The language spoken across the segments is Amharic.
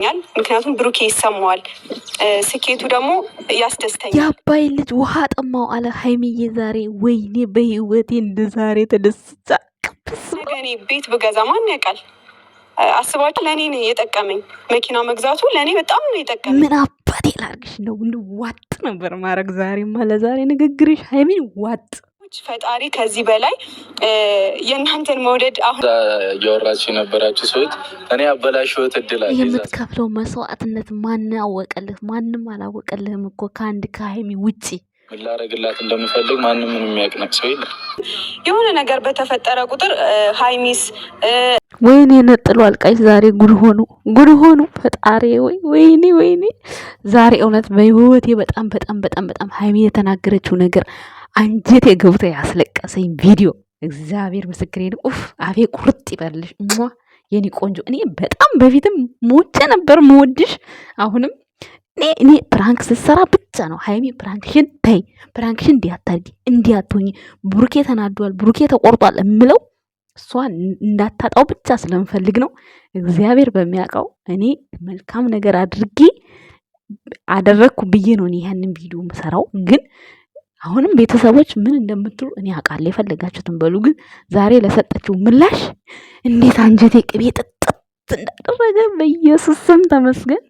ምክንያቱም ብሩኬ ይሰማዋል፣ ስኬቱ ደግሞ ያስደስተኛል። የአባይ ልጅ ውሃ ጠማው አለ ሀይሚዬ ዛሬ። ወይኔ በህይወቴ እንደ ዛሬ ተደስቻ ነገ እኔ ቤት ብገዛ ማን ያውቃል? አስባችሁ ለእኔ ነው የጠቀመኝ። መኪና መግዛቱ ለእኔ በጣም ነው የጠቀመኝ። ምን አባቴ ላርግሽ ነው ዋጥ ነበር ማድረግ ዛሬማ። ለዛሬ ንግግርሽ ሀይሚን ዋጥ። ፈጣሪ ከዚህ በላይ የእናንተን መውደድ አሁን እያወራችሁ የነበራችሁ ሰዎች እኔ አበላሽወት እድል አለ። የምትከፍለው መስዋዕትነት ማን አወቀልህ? ማንም አላወቀልህም እኮ ከአንድ ከሀይሚ ውጪ። ምን ላደርግላት እንደምፈልግ ማንም ምን የሚያውቅ ሰው የለም። የሆነ ነገር በተፈጠረ ቁጥር ሀይሚስ ወይኔ ነጥሎ አልቃሽ ዛሬ ጉድ ሆኑ ፈጣሪ። ወይኔ ዛሬ እውነት በህይወቴ በጣም በጣም በጣም በጣም ሀይሚ የተናገረችው ነገር አንጀቴ ገብቶ ያስለቀሰኝ ቪዲዮ እግዚአብሔር ምስክሬ ነው። ኡፍ አፌ ቁርጥ ይበልሽ የኔ ቆንጆ። እኔ በጣም በፊትም ሞቼ ነበር መወድሽ። አሁንም እኔ ፕራንክ ስትሰራ ብቻ ነው ሀይሚ ፕራንክሽን ተይ፣ ፕራንክሽን እንዲያታርጊ እንዲያቶኝ። ብሩኬ ተናዷል፣ ብሩኬ ተቆርጧል እምለው እሷ እንዳታጣው ብቻ ስለምፈልግ ነው። እግዚአብሔር በሚያውቀው እኔ መልካም ነገር አደረግኩ ብዬ ነው እኔ ያንን ቪዲዮ የምሰራው። ግን አሁንም ቤተሰቦች ምን እንደምትሉ እኔ አውቃለሁ። የፈለጋችሁትን በሉ። ግን ዛሬ ለሰጠችው ምላሽ እንዴት አንጀቴ ቅቤ ጥጥት እንዳደረገ በኢየሱስ ስም ተመስገን።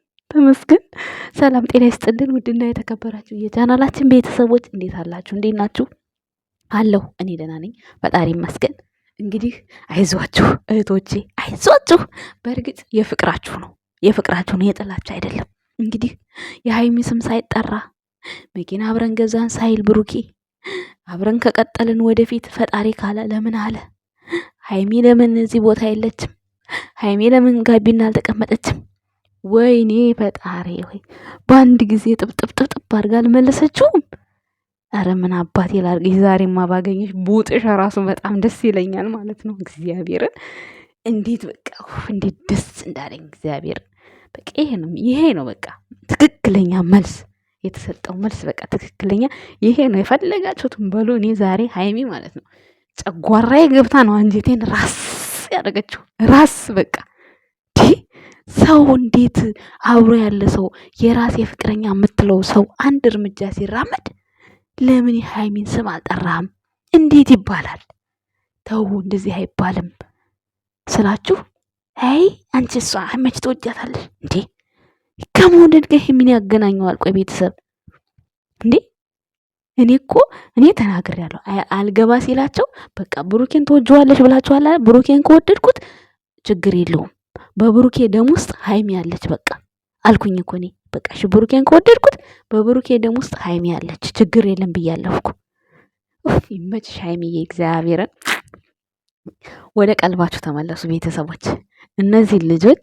ሰላም ጤና ይስጥልን። ውድና የተከበራችሁ የቻናላችን ቤተሰቦች እንዴት አላችሁ? እንዴት ናችሁ? አለሁ እኔ ደህና ነኝ፣ ፈጣሪ ይመስገን። እንግዲህ አይዟችሁ እህቶቼ አይዟችሁ። በእርግጥ የፍቅራችሁ ነው የጥላችሁ አይደለም። እንግዲህ የሀይሚ ስም ሳይጠራ መኪና አብረን ገዛን ሳይል ብሩኬ አብረን ከቀጠልን ወደፊት ፈጣሪ ካለ ለምን አለ ሀይሚ ለምን እዚህ ቦታ የለችም? ሀይሚ ለምን ጋቢና አልተቀመጠችም? ወይኔ ፈጣሪ ወይ በአንድ ጊዜ ጥብጥብ አድርጋ አልመለሰችውም። አረ ምን አባቴ ላርግሽ? ዛሬማ ባገኘሽ ቡጥሽ ራሱ በጣም ደስ ይለኛል ማለት ነው። እግዚአብሔርን እንዴት በቃ እንዴት ደስ እንዳለኝ እግዚአብሔርን። በቃ ይሄ ነው በቃ ትክክለኛ መልስ የተሰጠው መልስ በቃ ትክክለኛ ይሄ ነው። የፈለጋችሁትን በሉ። እኔ ዛሬ ሀይሚ ማለት ነው ጨጓራዬ ገብታ ነው አንጀቴን ራስ ያደረገችው። ራስ በቃ ሰው እንዴት አብሮ ያለ ሰው የራሴ ፍቅረኛ የምትለው ሰው አንድ እርምጃ ሲራመድ ለምን የሀይሚን ስም አልጠራህም? እንዴት ይባላል? ተው እንደዚህ አይባልም ስላችሁ። አይ አንቺ እሷ መች ትወጃታለሽ እንዴ? ከመውደድ ጋር ምን ያገናኘዋል? ቆይ ቤተሰብ እንዴ እኔ ተናግሬያለሁ። አልገባ ሲላቸው በቃ ብሩኬን ትወጂዋለሽ ብላችኋል። ብሩኬን ከወደድኩት ችግር የለውም፣ በብሩኬ ደም ውስጥ ሀይሚ ያለች በቃ አልኩኝ እኮ እኔ በቃ እሺ፣ ብሩኬን ከወደድኩት በብሩኬ ደም ውስጥ ሀይሚ ያለች ችግር የለም ብያለሁ። ይመችሽ ሀይሚዬ። እግዚአብሔርን ወደ ቀልባችሁ ተመለሱ ቤተሰቦች። እነዚህ ልጆች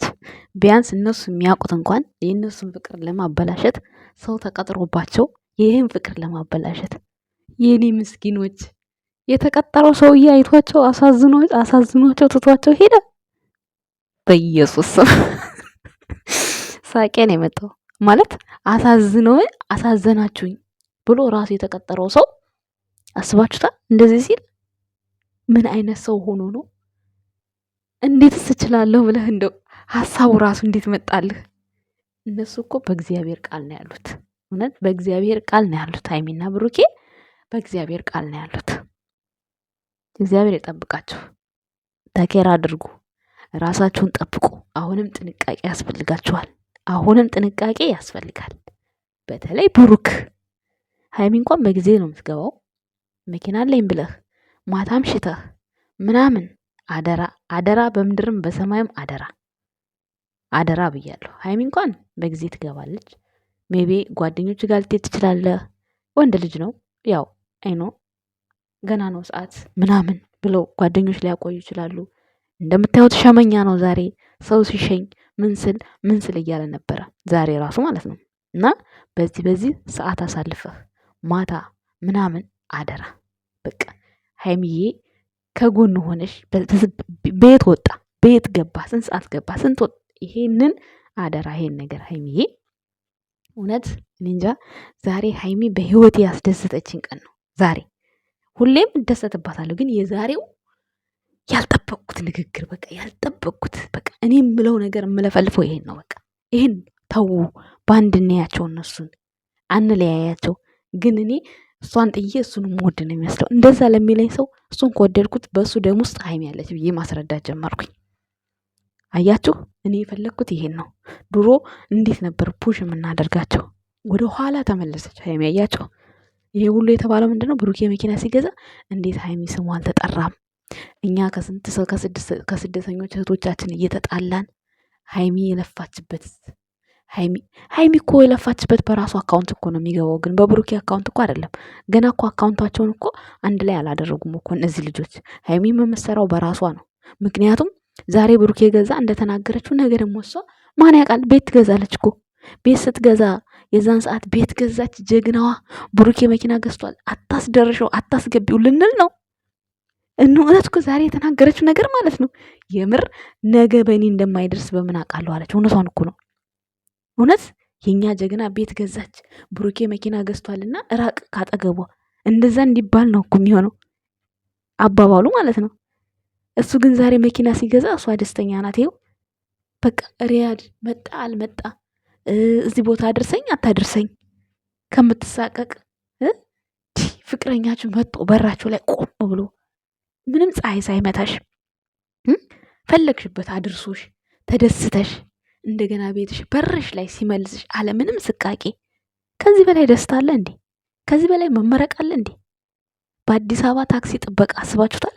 ቢያንስ እነሱ የሚያውቁት እንኳን የእነሱን ፍቅር ለማበላሸት ሰው ተቀጥሮባቸው ይህን ፍቅር ለማበላሸት የኔ ምስኪኖች፣ የተቀጠረው ሰውዬ አይቷቸው አሳዝኗቸው ትቷቸው ሄደ። በኢየሱስ ሳቄን የመጣው ማለት አሳዘናችሁኝ ብሎ ራሱ የተቀጠረው ሰው አስባችሁታል? እንደዚህ ሲል ምን አይነት ሰው ሆኖ ነው? እንዴትስ እችላለሁ ብለህ እንደው ሀሳቡ ራሱ እንዴት መጣልህ? እነሱ እኮ በእግዚአብሔር ቃል ነው ያሉት። እውነት በእግዚአብሔር ቃል ነው ያሉት። ሀይሚና ብሩኬ በእግዚአብሔር ቃል ነው ያሉት። እግዚአብሔር ይጠብቃችሁ። ተኬር አድርጉ፣ ራሳችሁን ጠብቁ። አሁንም ጥንቃቄ ያስፈልጋችኋል። በተለይ ብሩክ። ሀይሚ እንኳን በጊዜ ነው የምትገባው። መኪና አለኝ ብለህ ማታም ሽተህ ምናምን አደራ በምድርም በሰማይም አደራ ብያለሁ። ሀይሚ እንኳን በጊዜ ትገባለች። ሜቢ ጓደኞች ጋር ልትሄድ ትችላለህ። ወንድ ልጅ ነው ያው አይኖ ገና ነው ሰዓት ምናምን ብለው ጓደኞች ሊያቆዩ ይችላሉ። እንደምታዩት ሸመኛ ነው ዛሬ። ሰው ሲሸኝ ምን ስል እያለ ነበረ ዛሬ ራሱ ማለት ነው። እና በዚህ ሰዓት አሳልፈህ ማታ ምናምን አደራ በቃ ሀይሚዬ ከጎን ሆነሽ ቤት ገባ ስንት ሰዓት ገባ ስንት ወጥ ይሄንን አደራ ይሄን ነገር ሀይሚዬ እውነት እንጃ። ዛሬ ሀይሚ በህይወቴ ያስደሰተችን ቀን ነው ዛሬ። ሁሌም እደሰትባታለሁ፣ ግን የዛሬው ያልጠበቅኩት ንግግር በቃ እኔ የምለው ነገር የምለፈልፈው ይሄን ነው በቃ ይህን ተዉ፣ በአንድ እንያቸው፣ እነሱን አንለያያቸው። ግን እኔ እሷን ጥዬ እሱን ወድ ነው የሚመስለው። እንደዛ ለሚለኝ ሰው እሱን ከወደድኩት በእሱ ደም ውስጥ ሀይሚ ያለች ብዬ ማስረዳት ጀመርኩኝ። አያችሁ፣ እኔ የፈለግኩት ይሄን ነው። ድሮ እንዴት ነበር ፑሽ የምናደርጋቸው? ወደ ኋላ ተመለሰች ሀይሚ። አያችሁ፣ ይሄ ሁሉ የተባለው ምንድነው? ብሩኬ መኪና ሲገዛ እንዴት ሀይሚ ስሙ አልተጠራም? እኛ ከስንት ሰው ከስደተኞች እህቶቻችን እየተጣላን ሀይሚ የለፋችበት ሀይሚ እኮ የለፋችበት በራሱ አካውንት እኮ ነው የሚገባው፣ ግን በብሩኬ አካውንት እኮ አይደለም። ገና እኮ አካውንታቸውን እኮ አንድ ላይ አላደረጉም እኮ እነዚህ ልጆች። ሀይሚ የምትሰራው በራሷ ነው። ምክንያቱም ዛሬ ብሩኬ ገዛ እንደተናገረችው፣ ነገ ደግሞ እሷ ማን ያውቃል ቤት ትገዛለች እኮ። ቤት ስትገዛ የዛን ሰዓት ቤት ገዛች ጀግናዋ። ብሩኬ መኪና ገዝቷል፣ አታስደርሸው፣ አታስገቢው ልንል ነው። እውነት እኮ ዛሬ የተናገረችው ነገር ማለት ነው። የምር ነገ በእኔ እንደማይደርስ በምን አውቃለሁ አለች። እውነቷን እኮ ነው። እውነት የኛ ጀግና ቤት ገዛች፣ ብሩኬ መኪና ገዝቷልና ራቅ ካጠገቧ። እንደዛ እንዲባል ነው እኮ የሚሆነው አባባሉ ማለት ነው። እሱ ግን ዛሬ መኪና ሲገዛ እሷ ደስተኛ ናት። ይኸው በቃ ሪያድ መጣ አልመጣ እዚህ ቦታ አድርሰኝ አታድርሰኝ ከምትሳቀቅ ፍቅረኛችሁ መጥቶ በራችሁ ላይ ቆም ብሎ ምንም ፀሐይ ሳይመታሽ ፈለግሽበት አድርሶሽ ተደስተሽ እንደገና ቤትሽ በርሽ ላይ ሲመልስሽ አለምንም ስቃቄ፣ ከዚህ በላይ ደስታ አለ እንዴ? ከዚህ በላይ መመረቅ አለ እንዴ? በአዲስ አበባ ታክሲ ጥበቃ አስባችሁታል?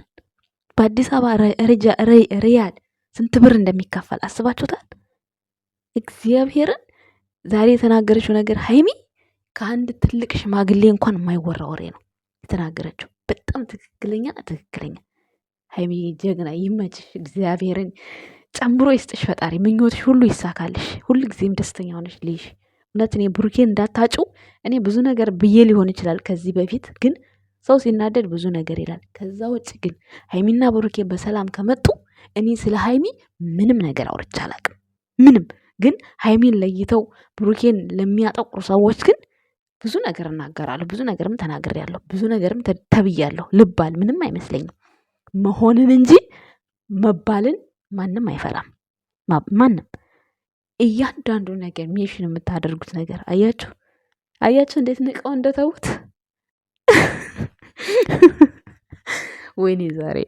በአዲስ አበባ ሪያድ ስንት ብር እንደሚከፈል አስባችሁታል? እግዚአብሔርን ዛሬ የተናገረችው ነገር ሀይሚ ከአንድ ትልቅ ሽማግሌ እንኳን የማይወራ ወሬ ነው የተናገረችው። በጣም ትክክለኛ ሀይሚ ጀግና፣ ይመችሽ፣ እግዚአብሔርን ጨምሮ ይስጥሽ ፈጣሪ፣ ምኞትሽ ሁሉ ይሳካልሽ፣ ሁሉ ጊዜም ደስተኛ ሆነሽ ልይሽ። እውነት እኔ ብሩኬን እንዳታጩ እኔ ብዙ ነገር ብዬ ሊሆን ይችላል ከዚህ በፊት ግን ሰው ሲናደድ ብዙ ነገር ይላል። ከዛ ውጭ ግን ሀይሚና ብሩኬ በሰላም ከመጡ እኔ ስለ ሀይሚ ምንም ነገር አውርቼ አላቅም። ምንም ግን ሀይሚን ለይተው ብሩኬን ለሚያጠቁሩ ሰዎች ግን ብዙ ነገር እናገራለሁ። ብዙ ነገርም ተናግሬያለሁ። ብዙ ነገርም ተብያለሁ። ልባል ምንም አይመስለኝም። መሆንን እንጂ መባልን ማንም አይፈራም። ማንም እያንዳንዱ ነገር ሜሽን የምታደርጉት ነገር አያችሁ እንዴት ንቀው እንደተዉት። ወይኔ ዛሬ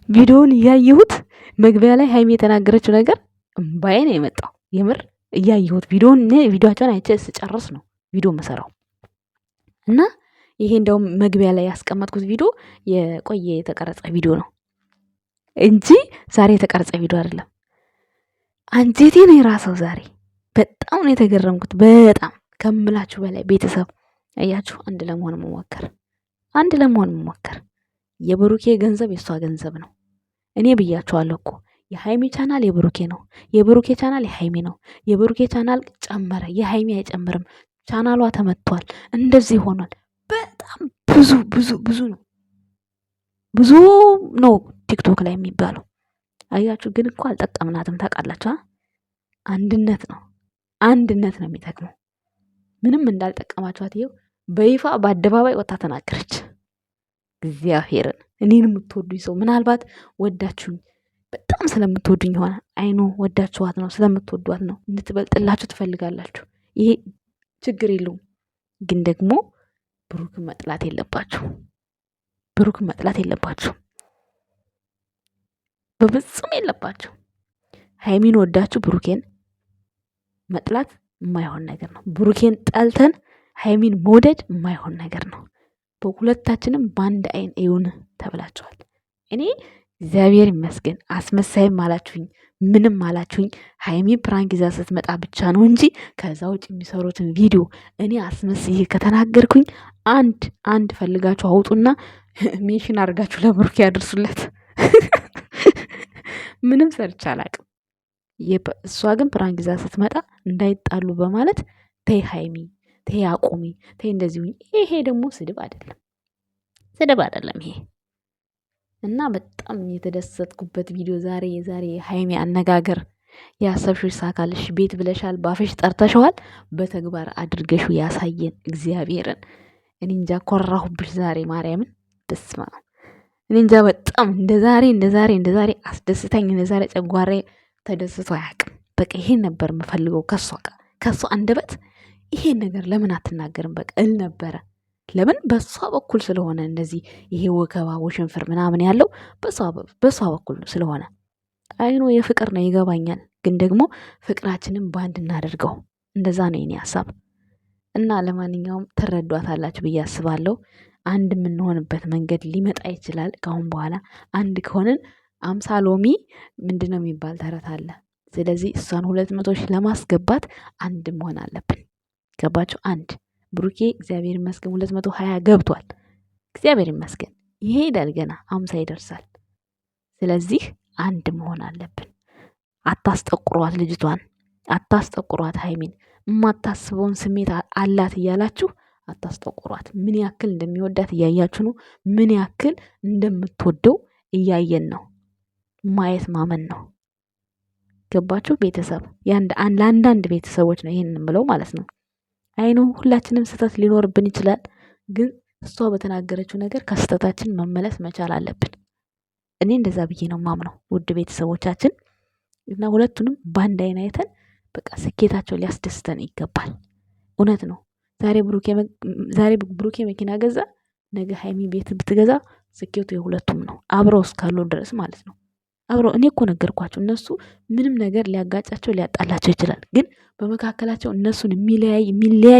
ቪዲዮውን እያየሁት መግቢያ ላይ ሀይሚ የተናገረችው ነገር እምባዬ ነው የመጣው። የምር እያየሁት ቪዲዮቸውን አይቼ ስጨርስ ነው ቪዲዮ መሰራው እና ይሄ እንደውም መግቢያ ላይ ያስቀመጥኩት ቪዲዮ የቆየ የተቀረጸ ቪዲዮ ነው እንጂ ዛሬ የተቀረጸ ቪዲዮ አይደለም። አንጀቴ ነው የራሰው ዛሬ። በጣም ነው የተገረምኩት። በጣም ከምላችሁ በላይ ቤተሰብ አያችሁ፣ አንድ ለመሆን መሞከር። የብሩኬ ገንዘብ የሷ ገንዘብ ነው። እኔ ብያቸዋለሁ እኮ የሃይሚ ቻናል የብሩኬ ነው፣ የብሩኬ ቻናል የሃይሚ ነው። የብሩኬ ቻናል ጨመረ፣ የሃይሚ አይጨምርም። ቻናሏ ተመቷል፣ እንደዚህ ሆኗል። በጣም ብዙ ነው ቲክቶክ ላይ የሚባለው። አያችሁ ግን እኮ አልጠቀምናትም። ታውቃላችሁ፣ አንድነት ነው የሚጠቅመው። ምንም እንዳልጠቀማችኋት ይኸው በይፋ በአደባባይ ወጣ ተናገረች። እግዚአብሔርን እኔን የምትወዱኝ ሰው ምናልባት ወዳችሁኝ በጣም ስለምትወዱኝ ሆነ አይኖ ወዳችኋት ነው ስለምትወዷት ነው እንድትበልጥላችሁ ትፈልጋላችሁ። ይሄ ችግር የለውም። ግን ደግሞ ብሩክን መጥላት የለባችሁ። በፍጹም የለባችሁ። ሃይሚን ወዳችሁ ብሩኬን መጥላት የማይሆን ነገር ነው። ብሩኬን ጠልተን ሃይሚን መውደድ የማይሆን ነገር ነው። በሁለታችንም በአንድ አይን እዩን ተብላችኋል። እኔ እግዚአብሔር ይመስገን አስመሳይም አላችሁኝ ምንም አላችሁኝ። ሃይሚ ፕራንክ ይዛ ስትመጣ ብቻ ነው እንጂ ከዛ ውጭ የሚሰሩትን ቪዲዮ እኔ አስመስዬ ከተናገርኩኝ አንድ ፈልጋችሁ አውጡና ሜንሽን አድርጋችሁ ለብሩኬ ያድርሱለት። ምንም ሰርቼ አላቅም። እሷ ግን ፕራንክ ይዛ ስትመጣ እንዳይጣሉ በማለት ተይ ሃይሚ ተይ አቁሚ ተይ እንደዚህ። ይሄ ደግሞ ስድብ አይደለም ይሄ። እና በጣም የተደሰትኩበት ቪዲዮ የዛሬ ሃይሚ አነጋገር ያሰብሽው ይሳካልሽ። ቤት ብለሻል፣ ባፍሽ ጠርተሸዋል፣ በተግባር አድርገሹ ያሳየን እግዚአብሔርን። እኔ እንጃ ኮራሁብሽ ዛሬ ማርያምን። ተስማ እኔ እንጃ በጣም እንደዛሬ አስደስተኝ። እንደዛሬ ጨጓሬ ተደስቶ አያውቅም። በቃ ይሄን ነበር የምፈልገው ከሷ አንደበት ይሄን ነገር ለምን አትናገርም በቃ እል ነበረ። ለምን በሷ በኩል ስለሆነ እንደዚህ ይሄ ወከባ ወሽንፍር ምናምን ያለው በሷ በኩል ስለሆነ አይኖ የፍቅር ነው ይገባኛል። ግን ደግሞ ፍቅራችንን በአንድ እናደርገው እንደዛ ነው የኔ ሀሳብ። እና ለማንኛውም ትረዷታላችሁ ብዬ አስባለሁ። አንድ የምንሆንበት መንገድ ሊመጣ ይችላል። ከአሁን በኋላ አንድ ከሆንን 50 ሎሚ ምንድነው የሚባል ተረት አለ። ስለዚህ እሷን 200 ሺህ ለማስገባት አንድ መሆን አለብን። ገባችሁ? አንድ ብሩኬ እግዚአብሔር ይመስገን 220 ገብቷል። እግዚአብሔር ይመስገን ይሄዳል፣ ገና 50 ይደርሳል። ስለዚህ አንድ መሆን አለብን። አታስጠቁሯት ልጅቷን፣ አታስጠቁሯት ሀይሚን። የማታስበውን ስሜት አላት እያላችሁ አታስጠቁሯት። ምን ያክል እንደሚወዳት እያያችሁ ነው። ምን ያክል እንደምትወደው እያየን ነው። ማየት ማመን ነው። ገባችሁ? ቤተሰብ ለአንዳንድ ቤተሰቦች ነው ይሄንን ብለው ማለት ነው። አይኑ ሁላችንም ስህተት ሊኖርብን ይችላል። ግን እሷ በተናገረችው ነገር ከስህተታችን መመለስ መቻል አለብን። እኔ እንደዛ ብዬ ነው ማምነው ውድ ቤተሰቦቻችን። እና ሁለቱንም በአንድ አይን አይተን በቃ ስኬታቸው ሊያስደስተን ይገባል። እውነት ነው። ዛሬ ብሩኬ መኪና ገዛ፣ ነገ ሀይሚ ቤት ብትገዛ ስኬቱ የሁለቱም ነው፣ አብረው እስካሉ ድረስ ማለት ነው። አብረው እኔ እኮ ነገርኳቸው። እነሱ ምንም ነገር ሊያጋጫቸው ሊያጣላቸው ይችላል። ግን በመካከላቸው እነሱን የሚለያይ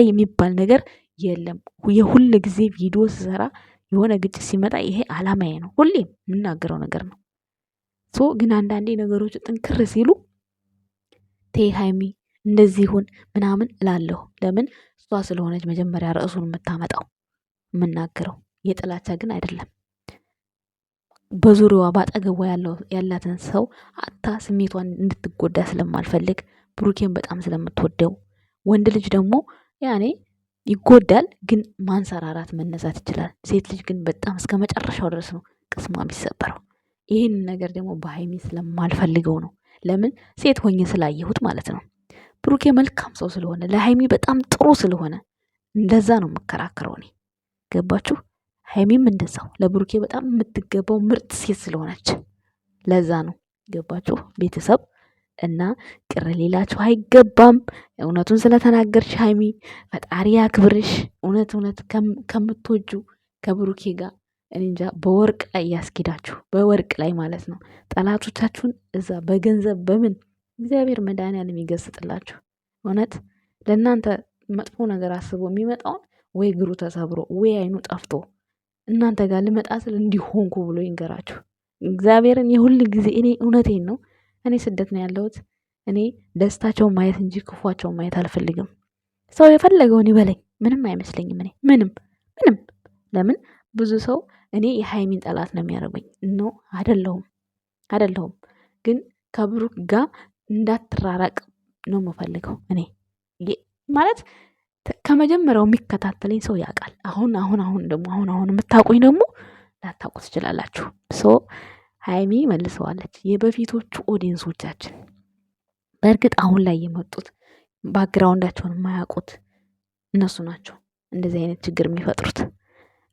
የሚባል ነገር የለም። የሁል ጊዜ ቪዲዮ ስሰራ የሆነ ግጭት ሲመጣ ይሄ አላማዬ ነው፣ ሁሌም የምናገረው ነገር ነው። ግን አንዳንዴ ነገሮች ጥንክር ሲሉ ተይ ሀይሚ እንደዚህ ይሁን ምናምን እላለሁ። ለምን? እሷ ስለሆነች መጀመሪያ ርዕሱን የምታመጣው የምናገረው፣ የጥላቻ ግን አይደለም። በዙሪያዋ ባጠገቧ ያላትን ሰው አታ ስሜቷን እንድትጎዳ ስለማልፈልግ ብሩኬን በጣም ስለምትወደው፣ ወንድ ልጅ ደግሞ ያኔ ይጎዳል፣ ግን ማንሰራራት መነሳት ይችላል። ሴት ልጅ ግን በጣም እስከ መጨረሻው ድረስ ነው ቅስሟ የሚሰበረው። ይህን ነገር ደግሞ በሀይሚ ስለማልፈልገው ነው። ለምን? ሴት ሆኜ ስላየሁት ማለት ነው። ብሩኬ መልካም ሰው ስለሆነ ለሀይሚ በጣም ጥሩ ስለሆነ እንደዛ ነው የምከራከረው እኔ። ገባችሁ? ሀይሚም እንደዛው ለብሩኬ በጣም የምትገባው ምርጥ ሴት ስለሆነች ለዛ ነው። ገባችሁ ቤተሰብ? እና ቅር ሌላችሁ አይገባም። እውነቱን ስለተናገርሽ ሀይሚ ፈጣሪ ያክብርሽ። እውነት ከምትወጁ ከብሩኬ ጋር እንጃ በወርቅ ላይ ያስኪዳችሁ፣ በወርቅ ላይ ማለት ነው። ጠላቶቻችሁን እዛ በገንዘብ በምን እግዚአብሔር መድኃኒዓለም ይገስጥላችሁ። እውነት ለእናንተ መጥፎ ነገር አስቦ የሚመጣውን ወይ እግሩ ተሰብሮ ወይ አይኑ ጠፍቶ እናንተ ጋር ልመጣ ስል እንዲሆንኩ ብሎ ይንገራችሁ። እግዚአብሔርን የሁል ጊዜ እኔ እውነቴን ነው። እኔ ስደት ነው ያለሁት። እኔ ደስታቸውን ማየት እንጂ ክፏቸውን ማየት አልፈልግም። ሰው የፈለገውን ይበለኝ፣ ምንም አይመስለኝም። እኔ ምንም ለምን ብዙ ሰው እኔ የሀይሚን ጠላት ነው የሚያደርጉኝ። ኖ አይደለሁም። ግን ከብሩክ ጋር እንዳትራራቅ ነው የምፈልገው። እኔ ማለት ከመጀመሪያው የሚከታተለኝ ሰው ያውቃል። አሁን ደግሞ አሁን የምታውቁኝ ደግሞ ላታውቁ ትችላላችሁ። ሀይሚ መልሰዋለች። የበፊቶቹ ኦዲየንሶቻችን በእርግጥ አሁን ላይ የመጡት ባክግራውንዳቸውን የማያውቁት እነሱ ናቸው እንደዚህ አይነት ችግር የሚፈጥሩት።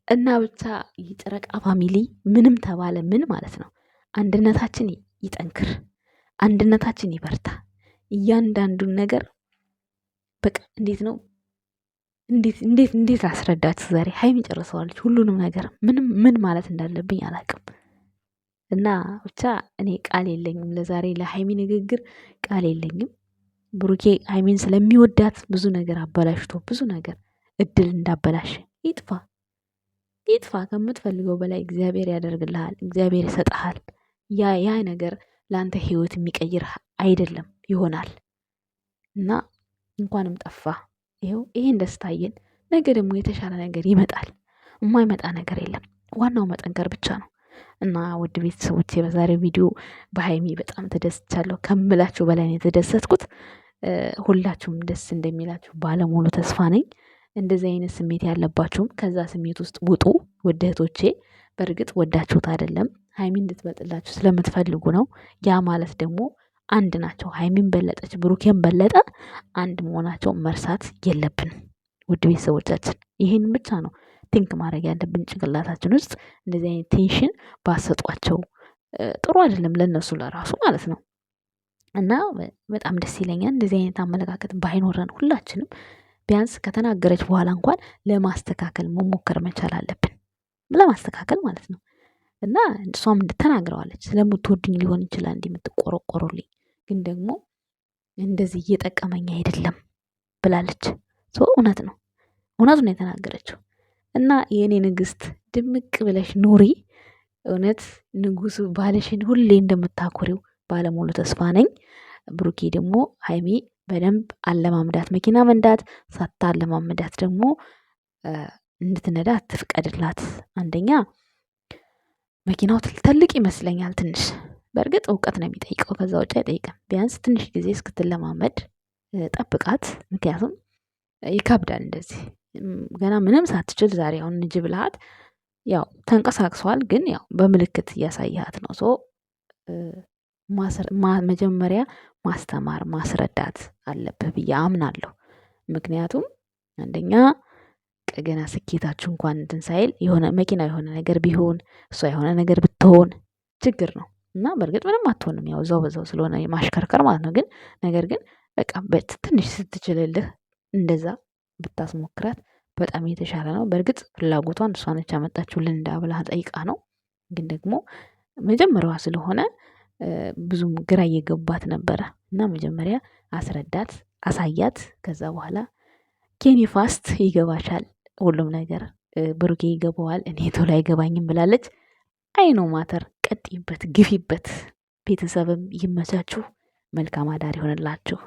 እና ብቻ የጨረቃ ፋሚሊ ምንም ተባለ ምን ማለት ነው፣ አንድነታችን ይጠንክር፣ አንድነታችን ይበርታ። እያንዳንዱን ነገር በቃ እንዴት ነው እንዴት አስረዳት። ዛሬ ሀይሚ ጨርሰዋለች ሁሉንም ነገር። ምን ማለት እንዳለብኝ አላውቅም። እና ብቻ እኔ ቃል የለኝም ለዛሬ ለሀይሚ ንግግር ቃል የለኝም። ብሩኬ ሀይሚን ስለሚወዳት ብዙ ነገር አበላሽቶ ብዙ ነገር እድል እንዳበላሽ ይጥፋ። ከምትፈልገው በላይ እግዚአብሔር ያደርግልሃል፣ እግዚአብሔር ይሰጥሃል። ያ ነገር ለአንተ ህይወት የሚቀይር አይደለም ይሆናል። እና እንኳንም ጠፋ። ይሄን ደስታየን። ነገ ደግሞ የተሻለ ነገር ይመጣል። የማይመጣ ነገር የለም። ዋናው መጠንከር ብቻ ነው። እና ውድ ቤተሰቦቼ በዛሬው ቪዲዮ በሀይሚ በጣም ተደስቻለሁ ከምላችሁ በላይ ነው የተደሰትኩት። ሁላችሁም ደስ እንደሚላችሁ ባለሙሉ ተስፋ ነኝ። እንደዚህ አይነት ስሜት ያለባችሁም ከዛ ስሜት ውስጥ ውጡ ውድ እህቶቼ። በእርግጥ ወዳችሁት አይደለም፣ ሀይሚ እንድትበልጥላችሁ ስለምትፈልጉ ነው። ያ ማለት ደግሞ አንድ ናቸው። ሀይሚን በለጠች ብሩኬን በለጠ፣ አንድ መሆናቸው መርሳት የለብንም ውድ ቤተሰቦቻችን። ይህን ብቻ ነው ቲንክ ማድረግ ያለብን ጭንቅላታችን ውስጥ። እንደዚህ አይነት ቴንሽን ባሰጧቸው ጥሩ አይደለም ለነሱ ለራሱ ማለት ነው። እና በጣም ደስ ይለኛል እንደዚህ አይነት አመለካከት ባይኖረን ሁላችንም ቢያንስ ከተናገረች በኋላ እንኳን ለማስተካከል መሞከር መቻል አለብን። ለማስተካከል ማለት ነው። እና እሷም ተናግረዋለች ስለምትወድኝ ሊሆን ይችላል እንዲህ የምትቆረቆሩልኝ፣ ግን ደግሞ እንደዚህ እየጠቀመኝ አይደለም ብላለች። እውነት ነው፣ እውነቱ ነው የተናገረችው። እና የእኔ ንግስት ድምቅ ብለሽ ኑሪ። እውነት ንጉሱ ባልሽን ሁሌ እንደምታኮሪው ባለሙሉ ተስፋ ነኝ። ብሩኬ ደግሞ ሀይሚ በደንብ አለማምዳት፣ መኪና መንዳት ሳታለማምዳት ደግሞ እንድትነዳ አትፍቀድላት። አንደኛ መኪናው ትልቅ ይመስለኛል ትንሽ። በእርግጥ እውቀት ነው የሚጠይቀው፣ ከዛ ውጭ አይጠይቅም። ቢያንስ ትንሽ ጊዜ እስክትለማመድ ጠብቃት። ምክንያቱም ይከብዳል እንደዚህ ገና ምንም ሳትችል ዛሬ አሁን እንጂ ብልሃት ያው ተንቀሳቅሷል፣ ግን ያው በምልክት እያሳያት ነው። መጀመሪያ ማስተማር ማስረዳት አለብህ ብዬ አምናለሁ። ምክንያቱም አንደኛ ገና ስኬታችሁ እንኳን እንትን ሳይል የሆነ መኪና የሆነ ነገር ቢሆን እሷ የሆነ ነገር ብትሆን ችግር ነው። እና በእርግጥ ምንም አትሆንም፣ ያው እዛው በዛው ስለሆነ ማሽከርከር ማለት ነው። ግን ነገር ግን በቃ ትንሽ ስትችልልህ እንደዛ ብታስሞክራት በጣም የተሻለ ነው። በእርግጥ ፍላጎቷን እሷ ነች ያመጣችው ልንዳ ብላ ጠይቃ ነው። ግን ደግሞ መጀመሪያዋ ስለሆነ ብዙም ግራ እየገባት ነበረ። እና መጀመሪያ አስረዳት፣ አሳያት። ከዛ በኋላ ኬኒ ፋስት ይገባሻል ሁሉም ነገር፣ ብሩኬ ይገባዋል፣ እኔ ቶሎ አይገባኝም ብላለች። አይኖ ማተር፣ ቀጥይበት፣ ግፊበት። ቤተሰብም ይመቻችሁ። መልካም አዳር ይሆንላችሁ።